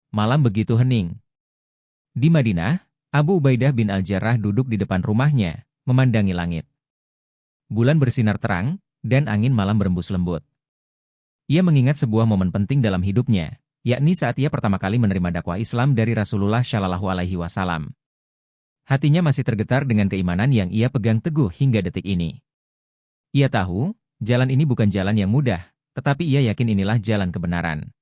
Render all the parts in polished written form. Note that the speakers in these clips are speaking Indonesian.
Malam begitu hening. Di Madinah, Abu Ubaidah bin Al-Jarrah duduk di depan rumahnya, memandangi langit. Bulan bersinar terang, dan angin malam berembus lembut. Ia mengingat sebuah momen penting dalam hidupnya, yakni saat ia pertama kali menerima dakwah Islam dari Rasulullah Shallallahu Alaihi Wasallam. Hatinya masih tergetar dengan keimanan yang ia pegang teguh hingga detik ini. Ia tahu, jalan ini bukan jalan yang mudah, tetapi ia yakin inilah jalan kebenaran.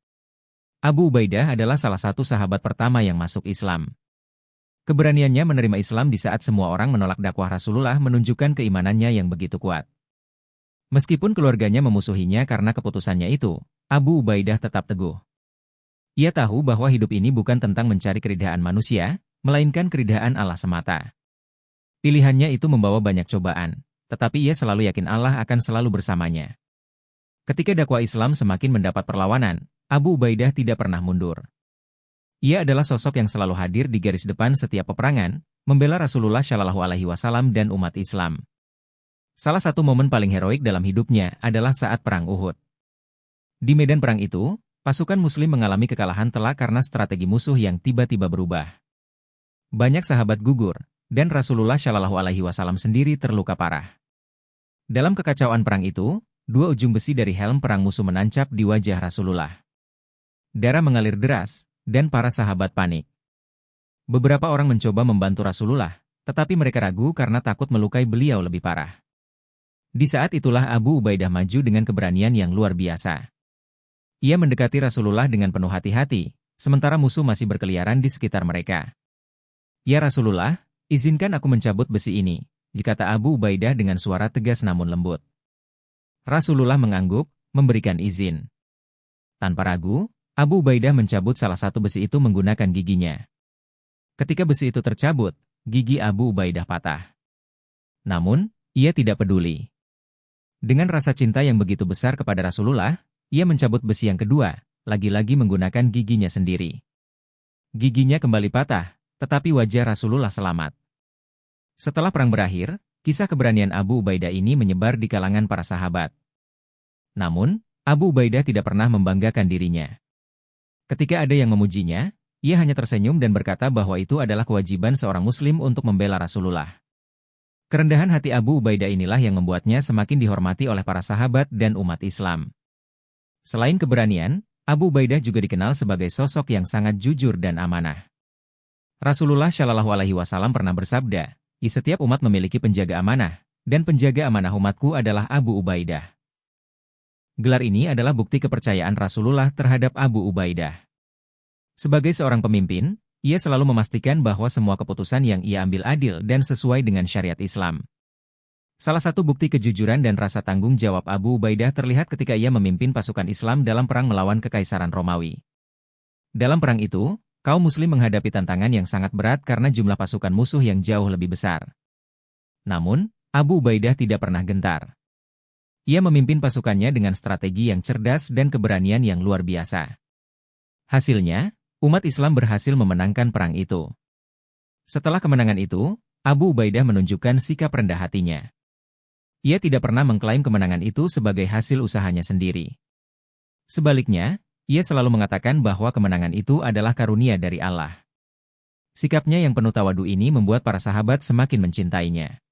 Abu Ubaidah adalah salah satu sahabat pertama yang masuk Islam. Keberaniannya menerima Islam di saat semua orang menolak dakwah Rasulullah menunjukkan keimanannya yang begitu kuat. Meskipun keluarganya memusuhinya karena keputusannya itu, Abu Ubaidah tetap teguh. Ia tahu bahwa hidup ini bukan tentang mencari keridhaan manusia, melainkan keridhaan Allah semata. Pilihannya itu membawa banyak cobaan, tetapi ia selalu yakin Allah akan selalu bersamanya. Ketika dakwah Islam semakin mendapat perlawanan, Abu Ubaidah tidak pernah mundur. Ia adalah sosok yang selalu hadir di garis depan setiap peperangan, membela Rasulullah Shallallahu Alaihi Wasallam dan umat Islam. Salah satu momen paling heroik dalam hidupnya adalah saat Perang Uhud. Di medan perang itu, pasukan Muslim mengalami kekalahan telak karena strategi musuh yang tiba-tiba berubah. Banyak sahabat gugur, dan Rasulullah Shallallahu Alaihi Wasallam sendiri terluka parah. Dalam kekacauan perang itu, dua ujung besi dari helm perang musuh menancap di wajah Rasulullah. Darah mengalir deras, dan para sahabat panik. Beberapa orang mencoba membantu Rasulullah, tetapi mereka ragu karena takut melukai beliau lebih parah. Di saat itulah Abu Ubaidah maju dengan keberanian yang luar biasa. Ia mendekati Rasulullah dengan penuh hati-hati, sementara musuh masih berkeliaran di sekitar mereka. "Ya Rasulullah, izinkan aku mencabut besi ini," kata Abu Ubaidah dengan suara tegas namun lembut. Rasulullah mengangguk, memberikan izin. Tanpa ragu, Abu Ubaidah mencabut salah satu besi itu menggunakan giginya. Ketika besi itu tercabut, gigi Abu Ubaidah patah. Namun, ia tidak peduli. Dengan rasa cinta yang begitu besar kepada Rasulullah, ia mencabut besi yang kedua, lagi-lagi menggunakan giginya sendiri. Giginya kembali patah, tetapi wajah Rasulullah selamat. Setelah perang berakhir, kisah keberanian Abu Ubaidah ini menyebar di kalangan para sahabat. Namun, Abu Ubaidah tidak pernah membanggakan dirinya. Ketika ada yang memujinya, ia hanya tersenyum dan berkata bahwa itu adalah kewajiban seorang Muslim untuk membela Rasulullah. Kerendahan hati Abu Ubaidah inilah yang membuatnya semakin dihormati oleh para sahabat dan umat Islam. Selain keberanian, Abu Ubaidah juga dikenal sebagai sosok yang sangat jujur dan amanah. Rasulullah Shallallahu Alaihi Wasallam pernah bersabda, "Di setiap umat memiliki penjaga amanah, dan penjaga amanah umatku adalah Abu Ubaidah." Gelar ini adalah bukti kepercayaan Rasulullah terhadap Abu Ubaidah. Sebagai seorang pemimpin, ia selalu memastikan bahwa semua keputusan yang ia ambil adil dan sesuai dengan syariat Islam. Salah satu bukti kejujuran dan rasa tanggung jawab Abu Ubaidah terlihat ketika ia memimpin pasukan Islam dalam perang melawan Kekaisaran Romawi. Dalam perang itu, kaum Muslim menghadapi tantangan yang sangat berat karena jumlah pasukan musuh yang jauh lebih besar. Namun, Abu Ubaidah tidak pernah gentar. Ia memimpin pasukannya dengan strategi yang cerdas dan keberanian yang luar biasa. Hasilnya, umat Islam berhasil memenangkan perang itu. Setelah kemenangan itu, Abu Ubaidah menunjukkan sikap rendah hatinya. Ia tidak pernah mengklaim kemenangan itu sebagai hasil usahanya sendiri. Sebaliknya, ia selalu mengatakan bahwa kemenangan itu adalah karunia dari Allah. Sikapnya yang penuh tawadu ini membuat para sahabat semakin mencintainya.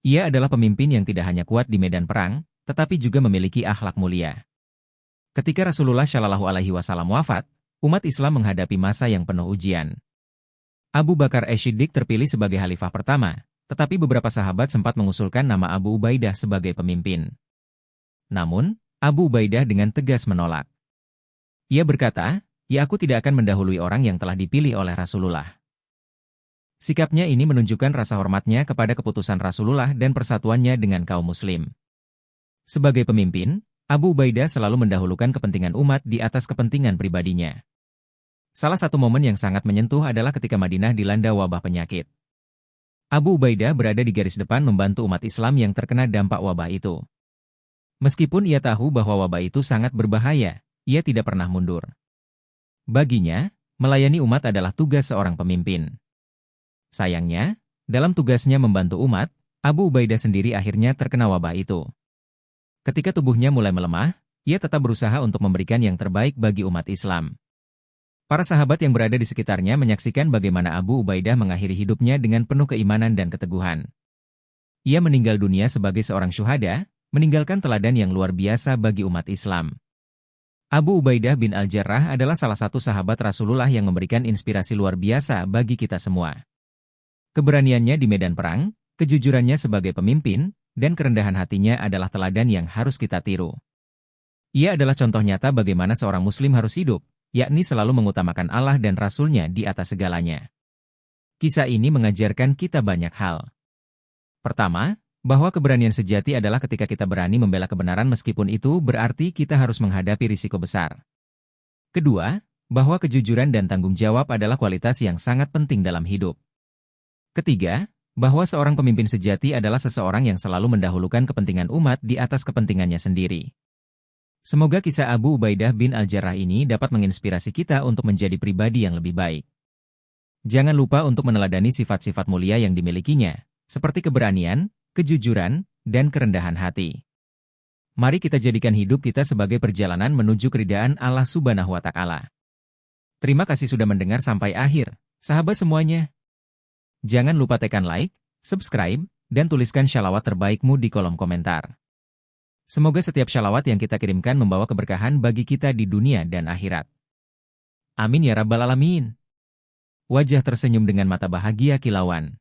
Ia adalah pemimpin yang tidak hanya kuat di medan perang, tetapi juga memiliki akhlak mulia. Ketika Rasulullah Shallallahu Alaihi Wasallam wafat, umat Islam menghadapi masa yang penuh ujian. Abu Bakar As-Siddiq terpilih sebagai khalifah pertama, tetapi beberapa sahabat sempat mengusulkan nama Abu Ubaidah sebagai pemimpin. Namun, Abu Ubaidah dengan tegas menolak. Ia berkata, "Ya aku tidak akan mendahului orang yang telah dipilih oleh Rasulullah." Sikapnya ini menunjukkan rasa hormatnya kepada keputusan Rasulullah dan persatuannya dengan kaum Muslim. Sebagai pemimpin, Abu Ubaidah selalu mendahulukan kepentingan umat di atas kepentingan pribadinya. Salah satu momen yang sangat menyentuh adalah ketika Madinah dilanda wabah penyakit. Abu Ubaidah berada di garis depan membantu umat Islam yang terkena dampak wabah itu. Meskipun ia tahu bahwa wabah itu sangat berbahaya, ia tidak pernah mundur. Baginya, melayani umat adalah tugas seorang pemimpin. Sayangnya, dalam tugasnya membantu umat, Abu Ubaidah sendiri akhirnya terkena wabah itu. Ketika tubuhnya mulai melemah, ia tetap berusaha untuk memberikan yang terbaik bagi umat Islam. Para sahabat yang berada di sekitarnya menyaksikan bagaimana Abu Ubaidah mengakhiri hidupnya dengan penuh keimanan dan keteguhan. Ia meninggal dunia sebagai seorang syuhada, meninggalkan teladan yang luar biasa bagi umat Islam. Abu Ubaidah bin Al-Jarrah adalah salah satu sahabat Rasulullah yang memberikan inspirasi luar biasa bagi kita semua. Keberaniannya di medan perang, kejujurannya sebagai pemimpin, dan kerendahan hatinya adalah teladan yang harus kita tiru. Ia adalah contoh nyata bagaimana seorang muslim harus hidup, yakni selalu mengutamakan Allah dan Rasul-Nya di atas segalanya. Kisah ini mengajarkan kita banyak hal. Pertama, bahwa keberanian sejati adalah ketika kita berani membela kebenaran meskipun itu berarti kita harus menghadapi risiko besar. Kedua, bahwa kejujuran dan tanggung jawab adalah kualitas yang sangat penting dalam hidup. Ketiga, bahwa seorang pemimpin sejati adalah seseorang yang selalu mendahulukan kepentingan umat di atas kepentingannya sendiri. Semoga kisah Abu Ubaidah bin Al-Jarrah ini dapat menginspirasi kita untuk menjadi pribadi yang lebih baik. Jangan lupa untuk meneladani sifat-sifat mulia yang dimilikinya, seperti keberanian, kejujuran, dan kerendahan hati. Mari kita jadikan hidup kita sebagai perjalanan menuju keridaan Allah Subhanahu wa Ta'ala. Terima kasih sudah mendengar sampai akhir, sahabat semuanya. Jangan lupa tekan like, subscribe, dan tuliskan syalawat terbaikmu di kolom komentar. Semoga setiap syalawat yang kita kirimkan membawa keberkahan bagi kita di dunia dan akhirat. Amin ya rabbal alamin. Wajah tersenyum dengan mata bahagia kilauan.